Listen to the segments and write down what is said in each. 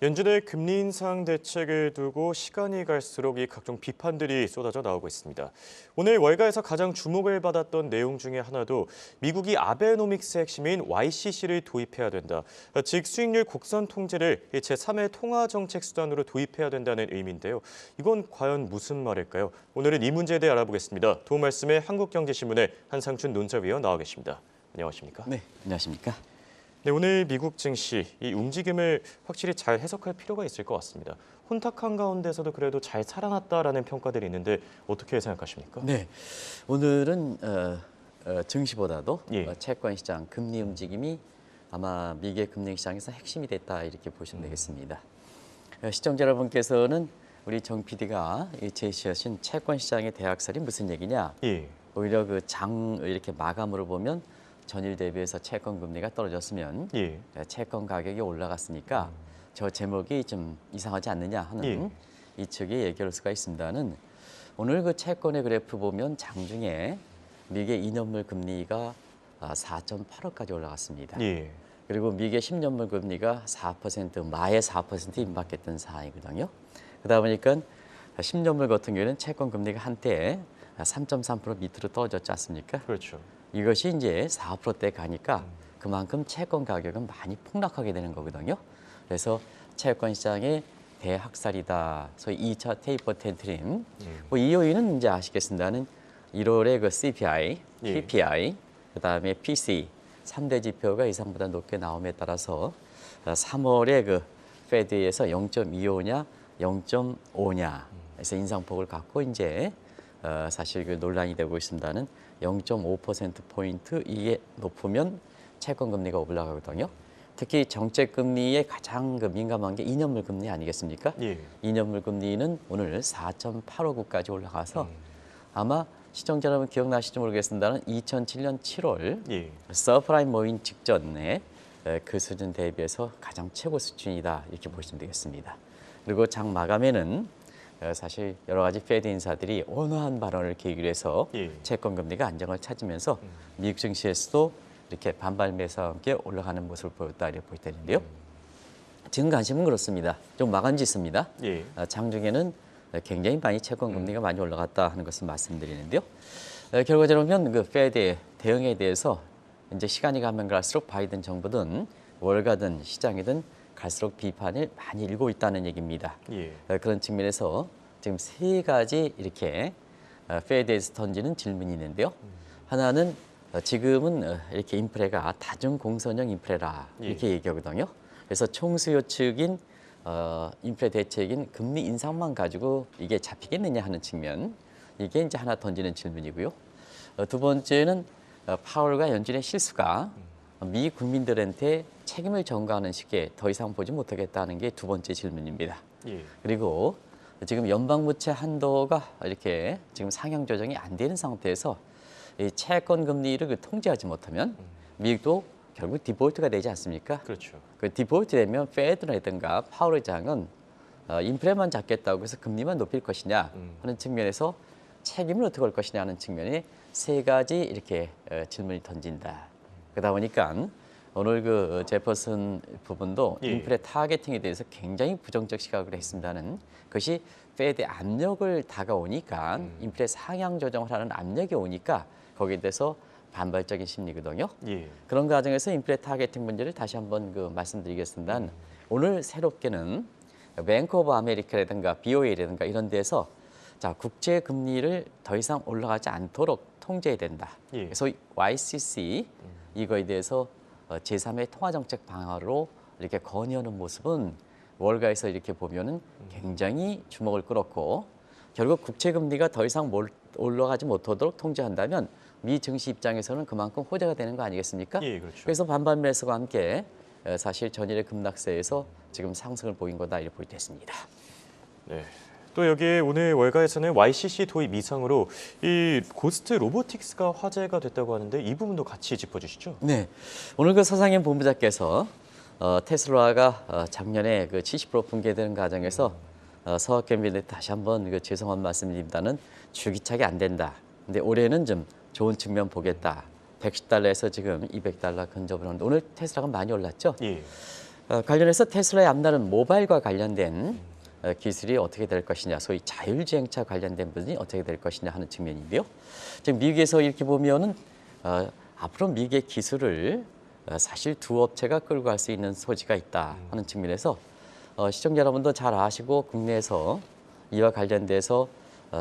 연준의 금리 인상 대책을 두고 시간이 갈수록 이 각종 비판들이 쏟아져 나오고 있습니다. 오늘 월가에서 가장 주목을 받았던 내용 중에 하나도 미국이 아베노믹스의 핵심인 YCC를 도입해야 된다. 즉 수익률 곡선 통제를 제3의 통화 정책 수단으로 도입해야 된다는 의미인데요. 이건 과연 무슨 말일까요? 오늘은 이 문제에 대해 알아보겠습니다. 도움 말씀에 한국경제신문의 한상춘 논설위원 나와 계십니다. 안녕하십니까? 네, 안녕하십니까? 네, 오늘 미국 증시 이 움직임을 확실히 잘 해석할 필요가 있을 것 같습니다. 혼탁한 가운데서도 그래도 잘 살아났다라는 평가들이 있는데 어떻게 생각하십니까? 네, 오늘은 증시보다도 예. 채권 시장 금리 움직임이 아마 미국의 금융 시장에서 핵심이 됐다 이렇게 보시면 되겠습니다. 시청자 여러분께서는 우리 정 PD가 제시하신 채권 시장의 대학살이 무슨 얘기냐? 예. 오히려 그 장 이렇게 마감으로 보면 전일 대비해서 채권 금리가 떨어졌으면 예. 채권 가격이 올라갔으니까 저 제목이 좀 이상하지 않느냐 하는 이 측의 얘기할 수가 있습니다는 오늘 그 채권의 그래프 보면 장중에 미국의 2년물 금리가 4.85까지 올라갔습니다. 예. 그리고 미국의 10년물 금리가 4%, 마의 4% 임박했던 상황이거든요. 그러다 보니까 10년물 같은 경우에는 채권 금리가 한때 3.3% 밑으로 떨어졌지 않습니까? 그렇죠. 이것이 이제 4%대 가니까 그만큼 채권 가격은 많이 폭락하게 되는 거거든요. 그래서 채권 시장의 대학살이다. 소위 2차 테이퍼 텐트림. 이 요인은 이제 아시겠습니다는 1월에 그 CPI, 예. PPI, 그다음에 PC 3대 지표가 예상보다 높게 나옴에 따라서 3월에 그 페드에서 0.25냐, 0.5냐 그래서 인상폭을 갖고 이제 사실 그 논란이 되고 있습니다는 0.5%포인트 이게 높으면 채권 금리가 올라가거든요. 특히 정책 금리에 가장 그 민감한 게 2년물 금리 아니겠습니까? 예. 2년물 금리는 오늘 4.859까지 올라가서 아마 시청자 여러분 기억나실지 모르겠습니다는 2007년 7월 예. 서프라임 모임 직전에 그 수준 대비해서 가장 최고 수준이다 이렇게 보시면 되겠습니다. 그리고 장 마감에는 사실 여러 가지 페드 인사들이 온화한 발언을 계기로 해서 예. 채권 금리가 안정을 찾으면서 미국 증시에서도 이렇게 반발 매수와 함께 올라가는 모습을 보였다 이렇게 볼 때는데요. 지금 관심은 그렇습니다. 좀 마감 짓습니다. 예. 장중에는 굉장히 많이 채권 금리가 많이 올라갔다 하는 것을 말씀드리는데요. 결과적으로 보면 그 페드의 대응에 대해서 이제 시간이 가면 갈수록 바이든 정부든 월가든 시장이든 갈수록 비판을 많이 일고 있다는 얘기입니다. 예. 그런 측면에서 지금 세 가지 이렇게 페드에서 던지는 질문이 있는데요. 하나는 지금은 이렇게 인플레가 다중공선형 인플레라 이렇게 얘기하거든요. 그래서 총수요 측인 인플레 대책인 금리 인상만 가지고 이게 잡히겠느냐 하는 측면 이게 이제 하나 던지는 질문이고요. 두 번째는 파월과 연준의 실수가 미 국민들한테 책임을 전가하는 식의 더 이상 보지 못하겠다는 게 두 번째 질문입니다. 예. 그리고 지금 연방부채 한도가 이렇게 지금 상향 조정이 안 되는 상태에서 이 채권 금리를 통제하지 못하면 미국도 결국 디폴트가 되지 않습니까? 그렇죠. 그 디폴트 되면 페드라든가 파월 의장은 인플레만 잡겠다고 해서 금리만 높일 것이냐 하는 측면에서 책임을 어떻게 할 것이냐 하는 측면에 세 가지 이렇게 질문이 던진다. 그러다 보니까 오늘 그 제퍼슨 부분도 예. 인플레 타겟팅에 대해서 굉장히 부정적 시각을 했습니다는 그것이 페드 압력을 다가오니까 인플레 상향 조정을 하는 압력이 오니까 거기에 대해서 반발적인 심리거든요. 예. 그런 과정에서 인플레 타겟팅 문제를 다시 한번 그 말씀드리겠습니다. 오늘 새롭게는 뱅크 오브 아메리카라든가 BOA라든가 이런 데서 자 국제 금리를 더 이상 올라가지 않도록 통제해야 된다. 예. 그래서 YCC 이거에 대해서 제3의 통화정책 방안으로 이렇게 건의하는 모습은 월가에서 이렇게 보면은 굉장히 주목을 끌었고 결국 국채금리가 더 이상 올라가지 못하도록 통제한다면 미 증시 입장에서는 그만큼 호재가 되는 거 아니겠습니까? 예, 그렇죠. 그래서 반발 매수와 함께 사실 전일의 급락세에서 지금 상승을 보인 거다 이렇게 볼 때 있습니다. 네. 또 여기 오늘 월가에서는 YCC 도입 이상으로 이 고스트 로보틱스가 화제가 됐다고 하는데 이 부분도 같이 짚어주시죠. 네, 오늘 그 서상현 본부장께서 테슬라가 작년에 그 70% 붕괴되는 과정에서 서학개미한테 다시 한번 그 죄송한 말씀드립니다는 줄기차게 안 된다. 근데 올해는 좀 좋은 측면 보겠다. $110에서 지금 $200 근접을 하는데 오늘 테슬라가 많이 올랐죠. 예. 관련해서 테슬라의 앞나는 모바일과 관련된 기술이 어떻게 될 것이냐, 소위 자율주행차 관련된 부분이 어떻게 될 것이냐 하는 측면인데요. 지금 미국에서 이렇게 보면은 앞으로 미국의 기술을 사실 두 업체가 끌고 갈 수 있는 소지가 있다 하는 측면에서 시청자 여러분도 잘 아시고 국내에서 이와 관련돼서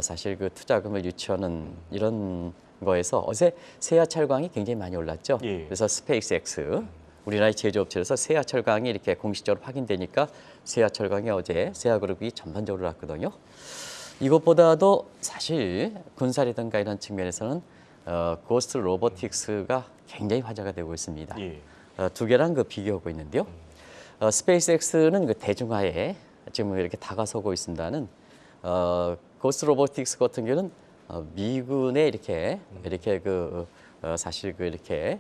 사실 그 투자금을 유치하는 이런 거에서 어제 세아철강이 굉장히 많이 올랐죠. 예. 그래서 스페이스X 우리나라의 제조업체로서 세아철강이 이렇게 공식적으로 확인되니까 세아철강이 어제 세아그룹이 전반적으로 올랐거든요. 이것보다도 사실 군사라든가 이런 측면에서는 고스트 로보틱스가 굉장히 화제가 되고 있습니다. 예. 두 개랑 그 비교하고 있는데요. 스페이스X는 그 대중화에 지금 이렇게 다가서고 있습니다는 고스트 로보틱스 같은 경우는 미군의 이렇게 그 사실 그 이렇게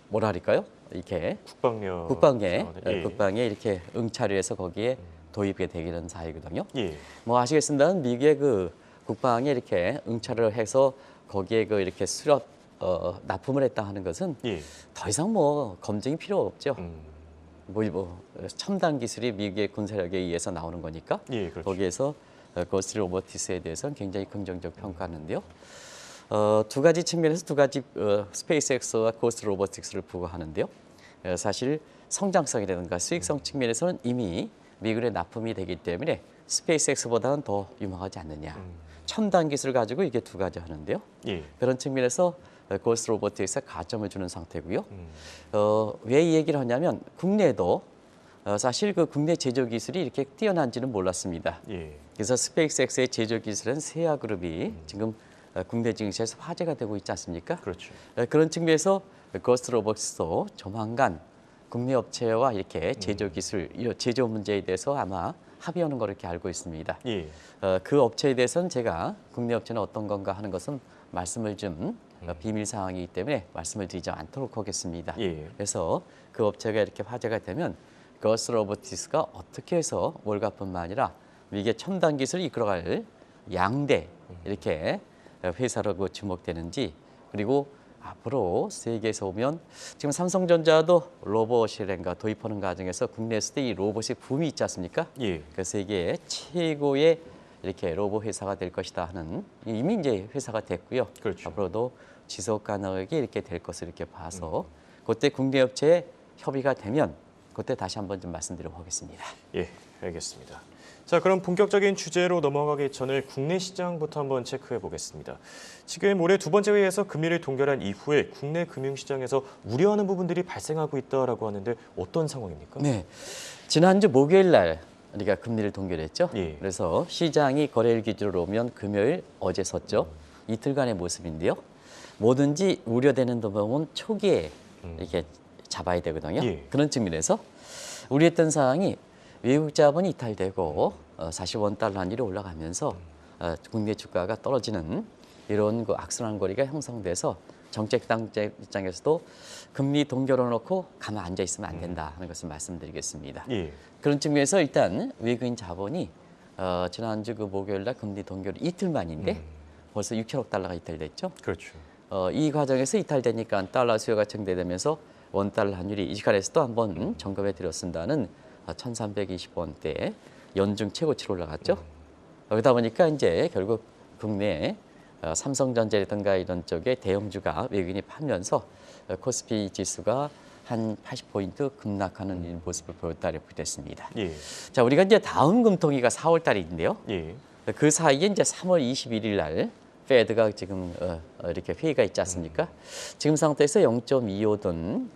뭐라 할까요? 이렇게 국방에 예. 국방에 이렇게 응찰을 해서 거기에 도입이 되는 사이거든요. 예. 뭐 아시겠습니다만 미국의 그 국방에 이렇게 응찰을 해서 거기에 그 이렇게 수렵 납품을 했다 하는 것은 예. 더 이상 뭐 검증이 필요 없죠. 음. 뭐 첨단 기술이 미국의 군사력에 의해서 나오는 거니까 예, 그렇죠. 거기에서 고스트 로보틱스에 대해서는 굉장히 긍정적 평가하는데요. 두 가지 측면에서 두 가지 스페이스X와 고스트 로보틱스를 부과하는데요. 사실 성장성이라든가 수익성 측면에서는 이미 미국에 납품이 되기 때문에 스페이스X보다는 더 유망하지 않느냐. 첨단 기술을 가지고 이게 두 가지 하는데요. 예. 그런 측면에서 고스트 로보틱스에 가점을 주는 상태고요. 왜 이 얘기를 하냐면 국내에도 사실 그 국내 제조 기술이 이렇게 뛰어난지는 몰랐습니다. 예. 그래서 스페이스X의 제조 기술은 세아그룹이 지금 국내 증시에서 화제가 되고 있지 않습니까? 그렇죠. 그런 측면에서 고스트 로보틱스도 조만간 국내 업체와 이렇게 제조 기술, 제조 문제에 대해서 아마 합의하는 걸 이렇게 알고 있습니다. 예. 그 업체에 대해서는 제가 국내 업체는 어떤 건가 하는 것은 말씀을 좀 비밀 사항이기 때문에 말씀을 드리지 않도록 하겠습니다. 예. 그래서 그 업체가 이렇게 화제가 되면 고스트 로보틱스가 어떻게 해서 월가뿐만 아니라 미국의 첨단 기술을 이끌어갈 양대 이렇게 회사로 주목되는지, 그리고 앞으로 세계에서 오면 지금 삼성전자도 로봇이란가 도입하는 과정에서 국내에서도 이 로봇의 붐이 있지 않습니까? 예. 그 세계 최고의 이렇게 로봇 회사가 될 것이다 하는 이미 이제 회사가 됐고요. 그렇죠. 앞으로도 지속 가능하게 이렇게 될 것을 이렇게 봐서 그때 국내 업체에 협의가 되면 그때 다시 한번 좀 말씀드리도록 하겠습니다. 예, 알겠습니다. 자, 그럼 본격적인 주제로 넘어가기 전에 국내 시장부터 한번 체크해 보겠습니다. 지금 올해 두 번째 회의에서 금리를 동결한 이후에 국내 금융시장에서 우려하는 부분들이 발생하고 있다라고 하는데 어떤 상황입니까? 네, 지난주 목요일 날 우리가 금리를 동결했죠. 예. 그래서 시장이 거래일 기준으로 오면 금요일 어제 섰죠. 이틀간의 모습인데요. 뭐든지 우려되는 부분은 초기에 이렇게 잡아야 되거든요. 예. 그런 측면에서 우려했던 사항이 외국 자본이 이탈되고 사실 원달러 환율이 올라가면서 국내 주가가 떨어지는 이런 그 악순환 거리가 형성돼서 정책당 입장에서도 금리 동결해 놓고 가만 앉아 있으면 안 된다 하는 것을 말씀드리겠습니다. 예. 그런 측면에서 일단 외국인 자본이 지난주 그 목요일 날 금리 동결 이틀 만인데 벌써 6천억 달러가 이탈됐죠. 그렇죠. 이 과정에서 이탈되니까 달러 수요가 증대되면서 원달러 환율이 이 시간에서 또 한번 점검해 드렸습니다는 1,320원대 연중 최고치로 올라갔죠. 그러다 보니까 이제 결국 국내 삼성전자라든가 이런 쪽에 대형주가 외국인이 팔면서 코스피 지수가 한 80포인트 급락하는 모습을 보였다고 됐습니다. 예. 자, 우리가 이제 다음 금통위가 4월 달인데요. 예. 그 사이에 이제 3월 21일 날 페드가 지금 이렇게 회의가 있지 않습니까? 지금 상태에서 0.25든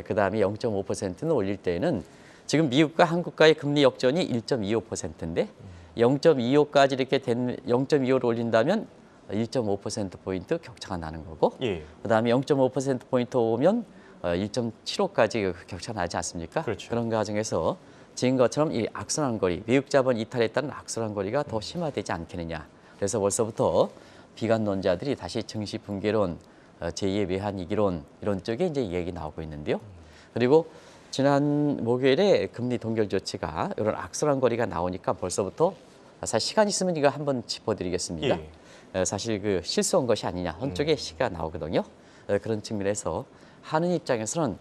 그다음에 0.5%는 올릴 때에는 지금 미국과 한국과의 금리 역전이 1.25%인데 0.25까지 이렇게 된 0.25를 올린다면 1.5%포인트 격차가 나는 거고 예. 그다음에 0.5%포인트 오면 1.75까지 격차 나지 않습니까? 그렇죠. 그런 과정에서 지금 것처럼 이 악순환 거리, 외국 자본 이탈에 따른 악순환 거리가 더 심화되지 않겠느냐. 그래서 벌써부터 비관론자들이 다시 증시 붕괴론, 제2의 외환위기론 이런 쪽에 이제 얘기 나오고 있는데요. 그리고 지난 목요일에 금리 동결 조치가 이런 악순환 거리가 나오니까 벌써부터 사실 시간 있으면 이거 한번 짚어드리겠습니다. 사실 그 실수한 것이 아니냐 한쪽에 시가 나오거든요. 그런 측면에서 하는 입장에서는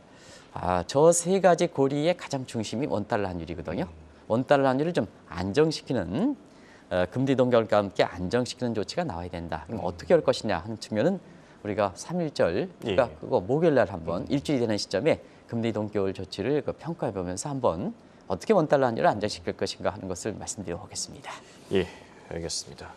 저 세 가지 고리의 가장 중심이 원달러 환율이거든요. 원달러 환율을 좀 안정시키는 금리 동결과 함께 안정시키는 조치가 나와야 된다. 그럼 어떻게 할 것이냐 하는 측면은 우리가 3.1절, 그러니까 예. 그거 목요일 날 한번 일주일이 되는 시점에 금리 동결 조치를 평가해 보면서 한번 어떻게 원달러 환율을 안정시킬 것인가 하는 것을 말씀드려 보겠습니다. 예, 알겠습니다.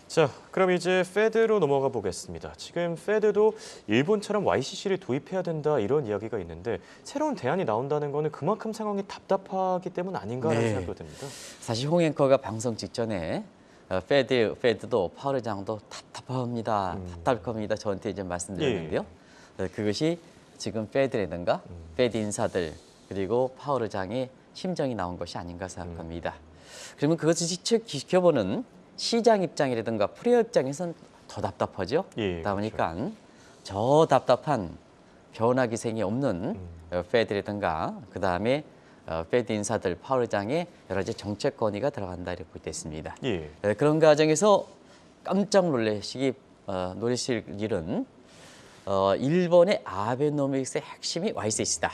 자, 그럼 이제 페드로 넘어가 보겠습니다. 지금 페드도 일본처럼 YCC를 도입해야 된다 이런 이야기가 있는데 새로운 대안이 나온다는 거는 그만큼 상황이 답답하기 때문 아닌가라는 네. 생각도 듭니다. 사실 홍 앵커가 방송 직전에 페드도 파월 의장도 답답합니다. 답답할 겁니다. 저한테 이제 말씀드렸는데요. 그것이 지금 페드라든가 페드 인사들 그리고 파월 의장의 심정이 나온 것이 아닌가 생각합니다. 그러면 그것을 지켜보는 시장 입장이라든가 프레어 입장에서는 더 답답하죠. 예, 그러다 보니까 저 답답한 변화 기생이 없는 페드라든가 그다음에 페드 인사들 파월 의장의 여러 가지 정책 건의가 들어간다 이렇게 볼 때 있습니다. 예, 그런 과정에서 깜짝 놀라실 일은 일본의 아베노믹스의 핵심이 YCC다.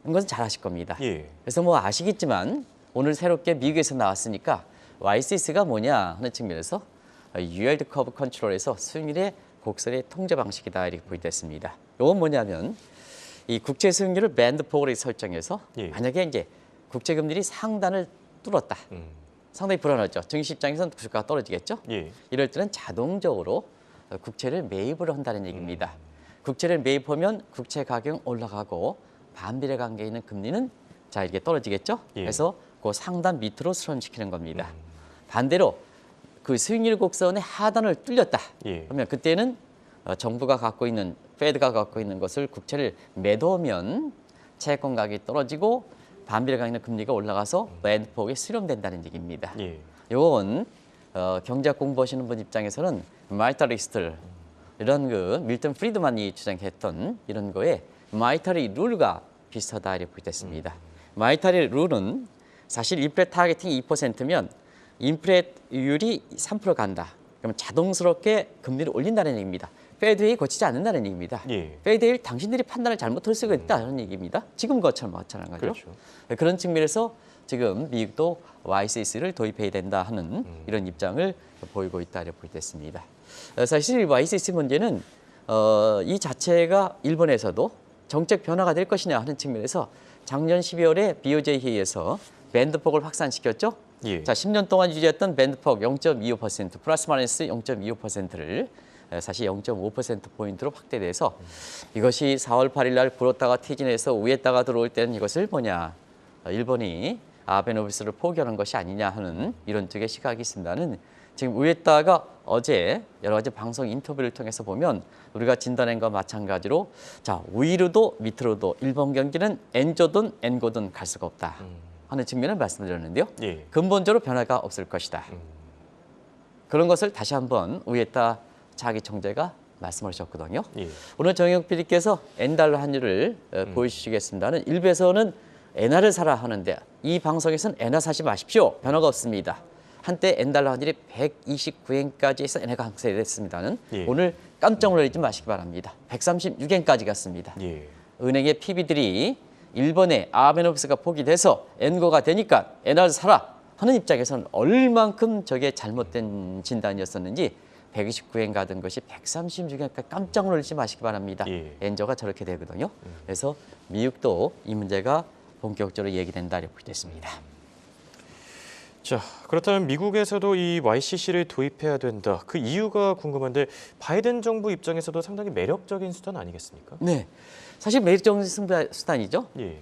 이것은 잘 아실 겁니다. 예, 그래서 뭐 아시겠지만 오늘 새롭게 미국에서 나왔으니까 YCC가 뭐냐 하는 측면에서 Yield Curve Control에서 수익률의 곡선의 통제 방식이다 이렇게 볼 때 있습니다. 이건 뭐냐면 이 국채 수익률을 밴드 폭으로 설정해서 예. 만약에 이제 국채 금리를 상단을 뚫었다. 상당히 불안하죠. 증시 입장에서는 주가가 떨어지겠죠. 예, 이럴 때는 자동적으로 국채를 매입을 한다는 얘기입니다. 국채를 매입하면 국채 가격은 올라가고 반비례 관계에 있는 금리는 자 이렇게 떨어지겠죠. 예. 그래서 그 상단 밑으로 수렴시키는 겁니다. 반대로 그 수익률 곡선의 하단을 뚫렸다. 예. 그러면 그때는 정부가 갖고 있는 페드가 갖고 있는 것을 국채를 매도하면 채권 가격이 떨어지고 반비례 관계 있는 금리가 올라가서 밴드 폭에 수렴된다는 얘기입니다. 예, 이건 경제학 공부하시는 분 입장에서는 마이터리스트 이런 그 밀턴 프리드만이 주장했던 이런 거에 마이터리 룰과 비슷하다 이렇게 보겠습니다. 마이터리 룰은 사실 인플레 타겟팅 2%면 인플레율이 3% 간다. 그러면 자동스럽게 금리를 올린다는 얘기입니다. 페드에 거치지 않는다는 얘기입니다. 예. 페드에 당신들이 판단을 잘못할 수가 있다는 얘기입니다. 지금 것처럼 마찬가지죠. 그렇죠. 그런 측면에서 지금 미국도 YCC를 도입해야 된다 하는 이런 입장을 보이고 있다 이렇게 볼 때 있습니다. 사실 YCC 문제는 이 자체가 일본에서도 정책 변화가 될 것이냐 하는 측면에서 작년 12월에 BOJ 회의에서 밴드폭을 확산시켰죠. 예. 자, 10년 동안 유지했던 밴드폭 0.25% 플러스 마이너스 0.25%를 사실 0.5%포인트로 확대돼서 이것이 4월 8일 날 불었다가 퇴진해서 위에다가 들어올 때는 이것을 뭐냐. 일본이 아베노믹스를 포기하는 것이 아니냐 하는 이런 쪽의 시각이 있습니다는 지금 위에다가 어제 여러 가지 방송 인터뷰를 통해서 보면 우리가 진단한 것과 마찬가지로 자 위로도 밑으로도 일본 경기는 N조든 N고든 갈 수가 없다 하는 측면을 말씀드렸는데요. 예. 근본적으로 변화가 없을 것이다. 그런 것을 다시 한번 위에다 자기 총재가 말씀하셨거든요. 예. 오늘 정영 PD께서 N달러 환율을 보여주시겠습니다는 일부에서는 엔화를 사라 하는데 이 방송에서는 엔화 사지 마십시오. 변화가 없습니다. 한때 N달러 환율이 129엔까지 해서 엔화가 강세됐습니다는 예. 오늘 깜짝 놀라지 마시기 바랍니다. 136엔까지 갔습니다. 예. 은행의 PB들이 일본의 아베노믹스가 포기돼서 N고가 되니까 엔화를 사라 하는 입장에서는 얼만큼 저게 잘못된 진단이었었는지 129엔 가던 것이 136엔까지 깜짝 놀라지 마시기 바랍니다. 예. 엔저가 저렇게 되거든요. 그래서 미국도 이 문제가 본격적으로 얘기된다 이렇게 됐습니다. 자, 그렇다면 미국에서도 이 YCC를 도입해야 된다. 그 이유가 궁금한데 바이든 정부 입장에서도 상당히 매력적인 수단 아니겠습니까? 네, 사실 매력적인 수단이죠. 예.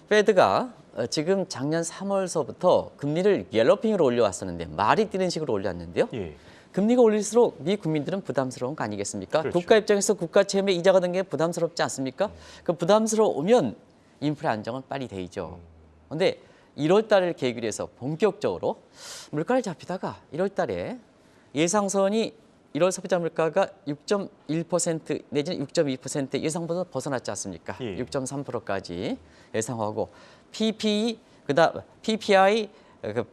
페드가 지금 작년 3월서부터 금리를 갤러핑으로 올려왔었는데 말이 뛰는 식으로 올렸는데요. 예. 금리가 올릴수록 미 국민들은 부담스러운 거 아니겠습니까? 그렇죠. 국가 입장에서 국가 채무의 이자가 든 게 부담스럽지 않습니까? 그 부담스러우면 인플레 안정은 빨리 되죠. 그런데 1월 달을 계기로 해서 본격적으로 물가를 잡히다가 1월 달에 예상선이 1월 소비자 물가가 6.1% 내지는 6.2% 예상보다 벗어났지 않습니까? 예. 6.3%까지 예상하고 PPE, 그다음 PPI,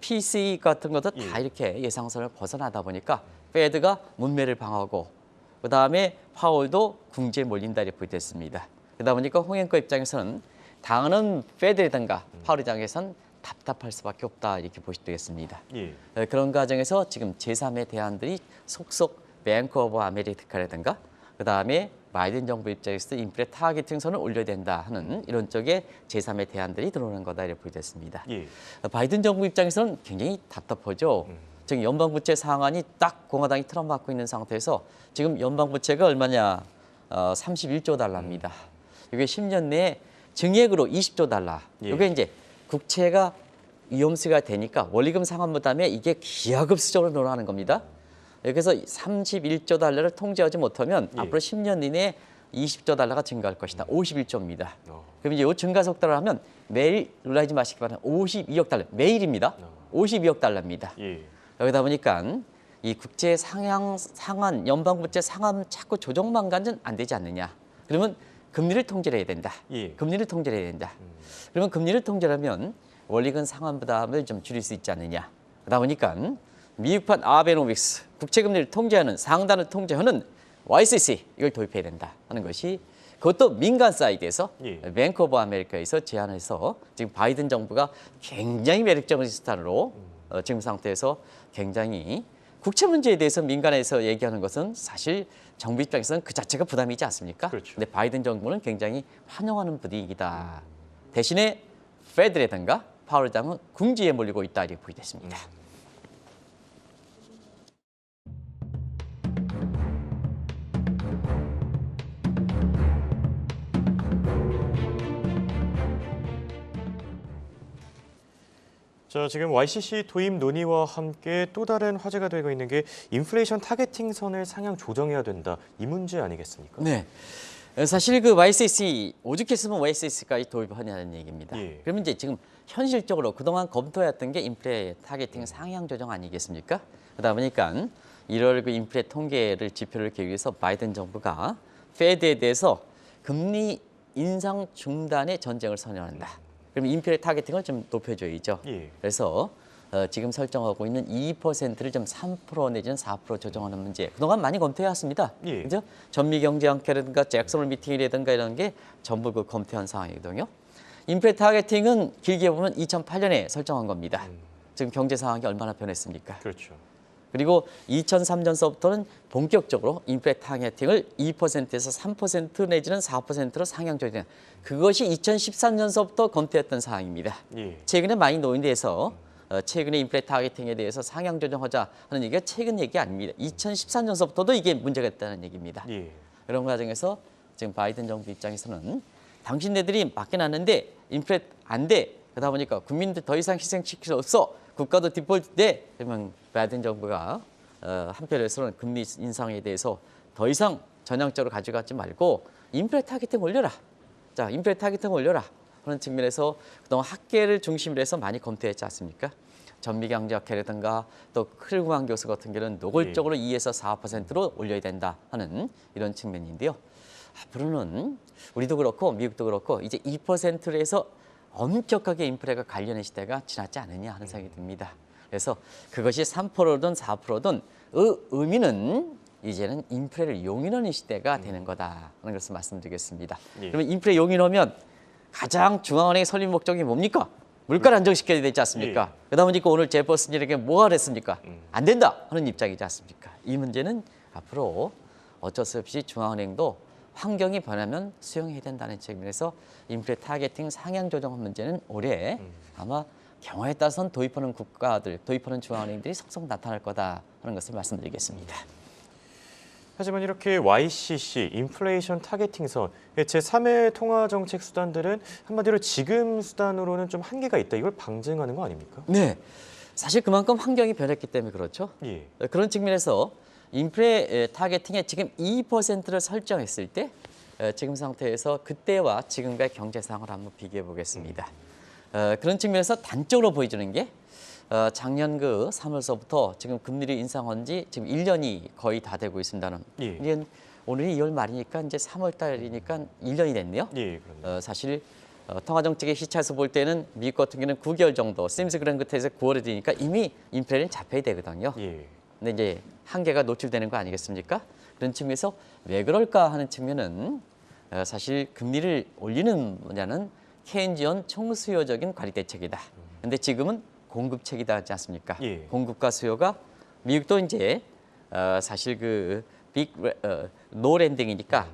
PC 같은 것도 다 이렇게 예상선을 벗어나다 보니까 페드가 문매를 방하고 그다음에 파월도 궁지에 몰린다 이렇게 됐습니다. 그러다 보니까 홍행거 입장에서는 당하는 페드라든가 파월 의장에선 답답할 수밖에 없다 이렇게 보시면 되겠습니다. 예. 그런 과정에서 지금 제3의 대안들이 속속 뱅크 오브 아메리카라든가 그다음에 바이든 정부 입장에서 인플레 타겟팅선을 올려야 된다 하는 이런 쪽에 제3의 대안들이 들어오는 거다 이렇게 보겠습니다. 예. 바이든 정부 입장에서는 굉장히 답답하죠. 지금 연방부채 상한이 딱 공화당이 틀어 막고 있는 상태에서 지금 연방부채가 얼마냐? 31조 달러입니다. 이게 10년 내에 증액으로 20조 달러. 예. 이게 이제 국채가 위험수가 되니까 원리금 상환 부담에 이게 기하급수적으로 늘어나는 겁니다. 그래서 31조 달러를 통제하지 못하면 예. 앞으로 10년 이내에 20조 달러가 증가할 것이다. 51조입니다. 어. 그럼 이제 이 증가 속도를 하면 매일 놀라지 마시기 바랍니다. 52억 달러 매일입니다. 52억 달러입니다. 예. 여기다 보니까 이 국채 상한 연방부채 상한 자꾸 조정만 가는 안 되지 않느냐. 그러면 금리를 통제를 해야 된다. 예. 금리를 통제를 해야 된다. 그러면 금리를 통제하면 원리금 상환 부담을 좀 줄일 수 있지 않느냐. 그러다 보니까 미국판 아베노믹스 국채금리를 통제하는 상단을 통제하는 YCC 이걸 도입해야 된다 하는 것이 그것도 민간 사이드에서 예. 뱅크 오브 아메리카에서 제안해서 지금 바이든 정부가 굉장히 매력적인 스타일로 지금 상태에서 굉장히 국채 문제에 대해서 민간에서 얘기하는 것은 사실 정부 입장에서는 그 자체가 부담이지 않습니까? 그렇죠. 근데 바이든 정부는 굉장히 환영하는 분위기다. 대신에 페드라든가 파월 의장은 궁지에 몰리고 있다 이렇게 보게 됐습니다. 자, 지금 YCC 도입 논의와 함께 또 다른 화제가 되고 있는 게 인플레이션 타겟팅 선을 상향 조정해야 된다. 이 문제 아니겠습니까? 네. 사실 그 YCC 오죽했으면 YCC까지 도입하냐는 얘기입니다. 예. 그러면 이제 지금 현실적으로 그동안 검토했던 게 인플레 타겟팅 상향 조정 아니겠습니까? 그러다 보니까 1월 그 인플레 통계를 지표를 계기 위해서 바이든 정부가 페드에 대해서 금리 인상 중단의 전쟁을 선언한다. 그럼 인플레 타겟팅을 좀 높여줘야죠. 예. 그래서 지금 설정하고 있는 2%를 좀 3% 내지는 4% 조정하는 문제. 그동안 많이 검토해왔습니다. 예. 그죠? 전미경제학회라든가 잭슨홀 미팅이라든가 이런 게 전부 그 검토한 상황이거든요. 인플레 타겟팅은 길게 보면 2008년에 설정한 겁니다. 지금 경제 상황이 얼마나 변했습니까? 그렇죠. 그리고 2003년서부터는 본격적으로 인플레 타겟팅을 2%에서 3% 내지는 4%로 상향 조정. 그것이 2013년서부터 검토했던 사항입니다. 예. 최근에 많이 논의돼서 최근에 인플레 타겟팅에 대해서 상향 조정하자 하는 얘기가 최근 얘기 아닙니다. 2014년서부터도 이게 문제가 있다는 얘기입니다. 예. 그런 과정에서 지금 바이든 정부 입장에서는 당신네들이 맡겨놨는데 인플레 안 돼. 그러다 보니까 국민들 더 이상 희생시킬 수 없어. 국가도 디폴트 돼. 그러면 바이든 정부가 한편에서는 금리 인상에 대해서 더 이상 전향적으로 가져가지 말고 인플레 타겟팅 올려라. 자, 인플레 타겟팅 올려라. 하는 측면에서 그동안 학계를 중심으로 해서 많이 검토했지 않습니까? 전미경제학회라든가 또 클구만 교수 같은 경우는 노골적으로 2에서 4%로 올려야 된다 하는 이런 측면인데요. 앞으로는 우리도 그렇고 미국도 그렇고 이제 2%로 해서 엄격하게 인플레가 관련의 시대가 지났지 않느냐 하는 생각이 듭니다. 그래서 그것이 3%든 4%든 의미는 이제는 인플레를 용인하는 시대가 되는 거다 하는 것을 말씀드리겠습니다. 예. 그러면 인플레 용인하면 가장 중앙은행의 설립 목적이 뭡니까? 물가를 안정시켜야 되지 않습니까? 그러다 보니까 오늘 제퍼슨에게 뭐가 그랬습니까? 안 된다 하는 입장이지 않습니까? 이 문제는 앞으로 어쩔 수 없이 중앙은행도 환경이 변하면 수용해야 된다는 측면에서 인플레 타겟팅 상향 조정 문제는 올해 아마 경우에 따라서는 도입하는 국가들, 도입하는 중앙은행들이 속속 나타날 거다 하는 것을 말씀드리겠습니다. 하지만 이렇게 YCC, 인플레이션 타겟팅선, 제3의 통화정책 수단들은 한마디로 지금 수단으로는 좀 한계가 있다. 이걸 방증하는 거 아닙니까? 네, 사실 그만큼 환경이 변했기 때문에 그렇죠. 예. 그런 측면에서 인플레 타겟팅에 지금 2%를 설정했을 때 지금 상태에서 그때와 지금의 경제 상황을 한번 비교해 보겠습니다. 그런 측면에서 단적으로 보여주는 게 작년 그 3월서부터 지금 금리를 인상한 지 지금 1년이 거의 다 되고 있습니다는. 예. 이제 오늘이 2월 말이니까 이제 3월 달이니까 1년이 됐네요. 예, 그렇네요. 사실 통화정책의 시차에서 볼 때는 미국 같은 경우는 9개월 정도, 시임스 그런 끝에서 9월이 되니까 이미 인플레는 잡혀야 되거든요. 예. 근데 이제 한계가 노출되는 거 아니겠습니까? 그런 측면에서 왜 그럴까 하는 측면은 사실 금리를 올리는 분야는 케인지언 총수요적인 관리 대책이다. 근데 지금은 공급책이다 하지 않습니까? 예. 공급과 수요가 미국도 이제 사실 노랜딩이니까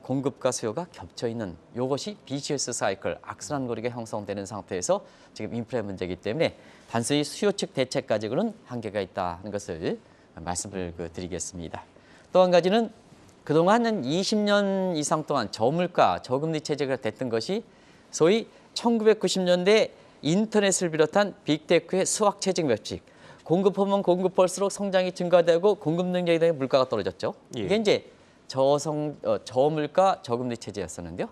공급과 수요가 겹쳐 있는 이것이 비시어스 사이클, 악순환 고리가 형성되는 상태에서 지금 인플레 문제이기 때문에 단순히 수요 측 대책 가지고는 한계가 있다는 것을 말씀을 드리겠습니다. 또 한 가지는 그동안 한 20년 이상 동안 저물가, 저금리 체제가 됐던 것이 소위 1990년대 인터넷을 비롯한 빅테크의 수학체증 법칙. 공급하면 공급할수록 성장이 증가되고 공급 능력에 대해 물가가 떨어졌죠. 예. 이게 이제 저물가, 저금리 체제였었는데요.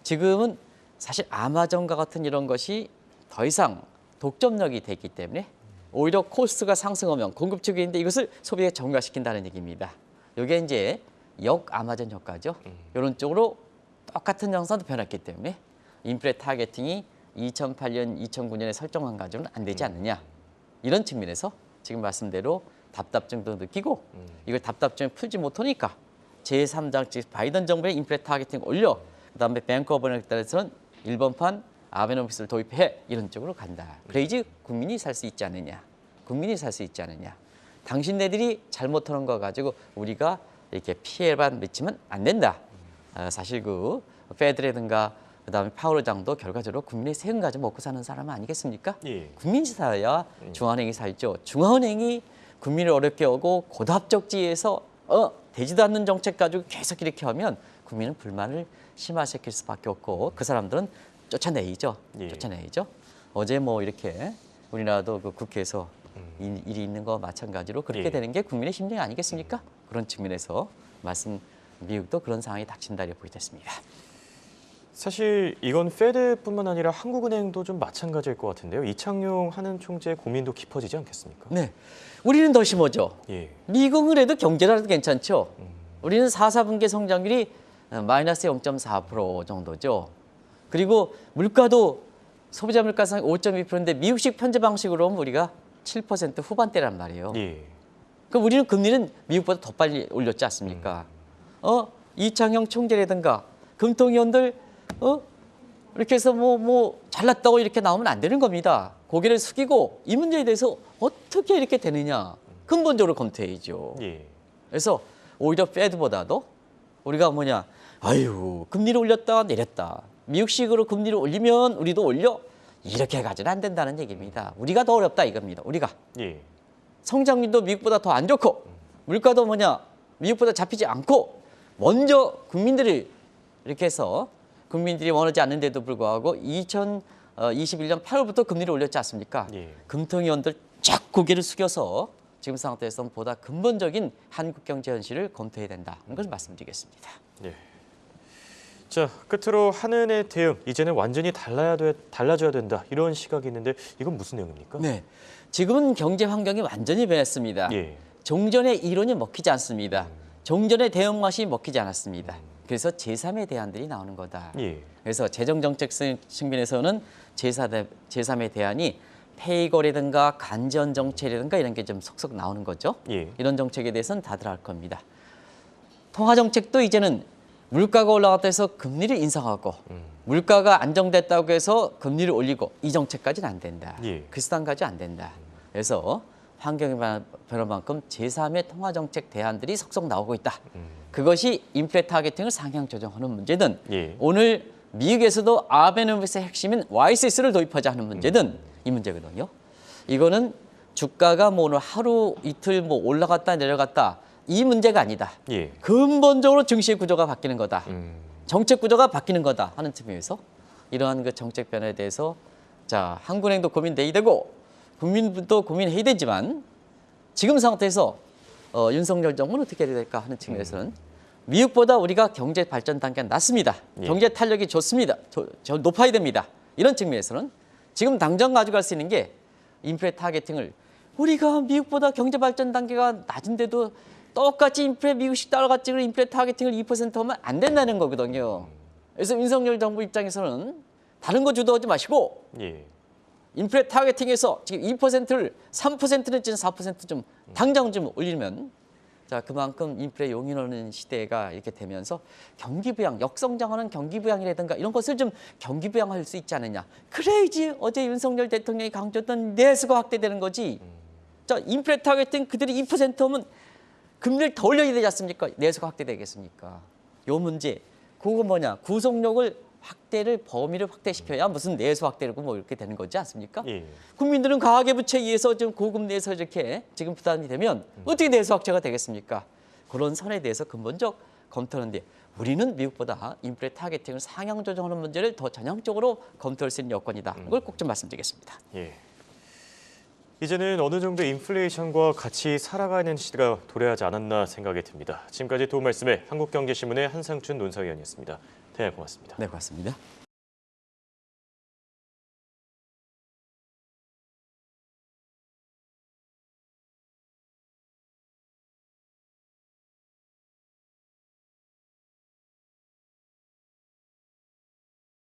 지금은 사실 아마존과 같은 이런 것이 더 이상 독점력이 됐기 때문에 오히려 코스트가 상승하면 공급 측이 있는데 이것을 소비에 전가시킨다는 얘기입니다. 이게 이제 역 아마존 효과죠. 이런 쪽으로 똑같은 형상도 변했기 때문에 인플레 타겟팅이 2008년, 2009년에 설정한 가지고는 안 되지 않느냐. 이런 측면에서 지금 말씀대로 답답증도 느끼고 이걸 답답증을 풀지 못하니까 제3장 즉 바이든 정부의 인플레 타겟팅 올려 그다음에 뱅크 오브 메리카에서는 일본판 아베노믹스를 도입해 이런 쪽으로 간다. 그래야지 국민이 살 수 있지 않느냐. 국민이 살 수 있지 않느냐. 당신네들이 잘못하는 거 가지고 우리가 이렇게 피해만 미치면 안 된다. 사실 페드라든가 그다음에 파월 의장도 결과적으로 국민의 세금 가지고 먹고 사는 사람 아니겠습니까? 예. 국민이 살아야 중앙은행이 살죠. 중앙은행이 국민을 어렵게 하고 고답적지에서 되지도 않는 정책 가지고 계속 이렇게 하면 국민은 불만을 심화시킬 수밖에 없고 그 사람들은 쫓아내야죠. 예. 쫓아내야죠. 어제 이렇게 우리나라도 국회에서 일이 있는 거 마찬가지로 그렇게 예. 되는 게 국민의 심리 아니겠습니까? 그런 측면에서 미국도 그런 상황이 닥친다고 보겠습니다. 사실 이건 페드뿐만 아니라 한국은행도 좀 마찬가지일 것 같은데요. 이창용 하는 총재의 고민도 깊어지지 않겠습니까? 네, 우리는 더 심하죠. 예. 미국은 그래도 경제라도 괜찮죠. 우리는 4분기 성장률이 마이너스 0.4% 정도죠. 그리고 물가도 소비자 물가상 5.2%인데 미국식 편제 방식으로 하면 우리가 7% 후반대란 말이에요. 예. 그럼 우리는 금리는 미국보다 더 빨리 올렸지 않습니까? 이창용 총재라든가 금통위원들 이렇게 해서 잘났다고 이렇게 나오면 안 되는 겁니다. 고개를 숙이고 이 문제에 대해서 어떻게 이렇게 되느냐 근본적으로 검토해야죠. 예. 그래서 오히려 페드보다도 우리가 아유 금리를 올렸다 내렸다. 미국식으로 금리를 올리면 우리도 올려 이렇게 해가지고는 안 된다는 얘기입니다. 우리가 더 어렵다 이겁니다. 우리가 예. 성장률도 미국보다 더 안 좋고 물가도 미국보다 잡히지 않고 먼저 국민들이 이렇게 해서 국민들이 원하지 않는데도 불구하고 2021년 8월부터 금리를 올렸지 않습니까? 예. 금통위원들 쫙 고개를 숙여서 지금 상태에서는 보다 근본적인 한국 경제 현실을 검토해야 된다는 것을 말씀드리겠습니다. 예. 자, 끝으로 한은의 대응, 이제는 완전히 달라져야 된다. 이런 시각이 있는데 이건 무슨 내용입니까? 네, 지금은 경제 환경이 완전히 변했습니다. 예. 종전의 이론이 먹히지 않습니다. 종전의 대응 맛이 먹히지 않았습니다. 그래서 제3의 대안들이 나오는 거다. 예. 그래서 재정정책 측면에서는 제3의 대안이 페이거라든가 간전 정책이라든가 이런 게 좀 속속 나오는 거죠. 예. 이런 정책에 대해서는 다들 알 겁니다. 통화 정책도 이제는 물가가 올라갔다 해서 금리를 인상하고 물가가 안정됐다고 해서 금리를 올리고 이 정책까지는 안 된다. 예. 그 수단까지 안 된다. 그래서 환경이 변한 만큼 제3의 통화 정책 대안들이 속속 나오고 있다. 그것이 인플레 타겟팅을 상향 조정하는 문제든 예. 오늘 미국에서도 아베노믹스의 핵심인 YCS를 도입하자 하는 문제든 이 문제거든요. 이거는 주가가 오늘 하루 이틀 올라갔다 내려갔다 이 문제가 아니다. 예. 근본적으로 증시 구조가 바뀌는 거다. 정책 구조가 바뀌는 거다 하는 측면에서 이러한 정책 변화에 대해서 한국은행도 고민돼야 되고 국민도 고민해야 되지만 지금 상태에서 윤석열 정부는 어떻게 해야 될까 하는 측면에서는 미국보다 우리가 경제 발전 단계가 낮습니다. 예. 경제 탄력이 좋습니다. 높아야 됩니다. 이런 측면에서는 지금 당장 가져갈 수 있는 게 인플레 타겟팅을 우리가 미국보다 경제 발전 단계가 낮은데도 똑같이 미국식 따라갔지 인플레 타겟팅을 2% 하면 안 된다는 거거든요. 그래서 윤석열 정부 입장에서는 다른 거 주도하지 마시고 예. 인플레 타겟팅에서 지금 2%를 3% 내지는 4% 좀 당장 좀 올리면 자, 그만큼 인플레 용인하는 시대가 이렇게 되면서 경기 부양, 역성장하는 경기 부양이라든가 이런 것을 좀 경기 부양할 수 있지 않느냐. 그래야지 어제 윤석열 대통령이 강조했던 내수가 확대되는 거지. 자, 인플레 타겟팅 그들이 2%면 금리를 더 올려야 되지 않습니까? 내수가 확대되겠습니까? 요 문제, 그거 뭐냐, 구속력을 범위를 확대시켜야 무슨 내수 확대고 뭐 이렇게 되는 거지 않습니까? 예. 국민들은 가계부채에 의해서 좀 고금 내서 이렇게 지금 부담이 되면 어떻게 내수 확대가 되겠습니까? 그런 선에 대해서 근본적 검토하는데 우리는 미국보다 인플레 타겟팅을 상향 조정하는 문제를 더 전향적으로 검토할 수 있는 여건이다. 이걸 꼭 좀 말씀드리겠습니다. 예. 이제는 어느 정도 인플레이션과 같이 살아가는 시대가 도래하지 않았나 생각이 듭니다. 지금까지 도움 말씀에 한국경제신문의 한상춘 논사위원이었습니다. 네, 고맙습니다. 네, 고맙습니다.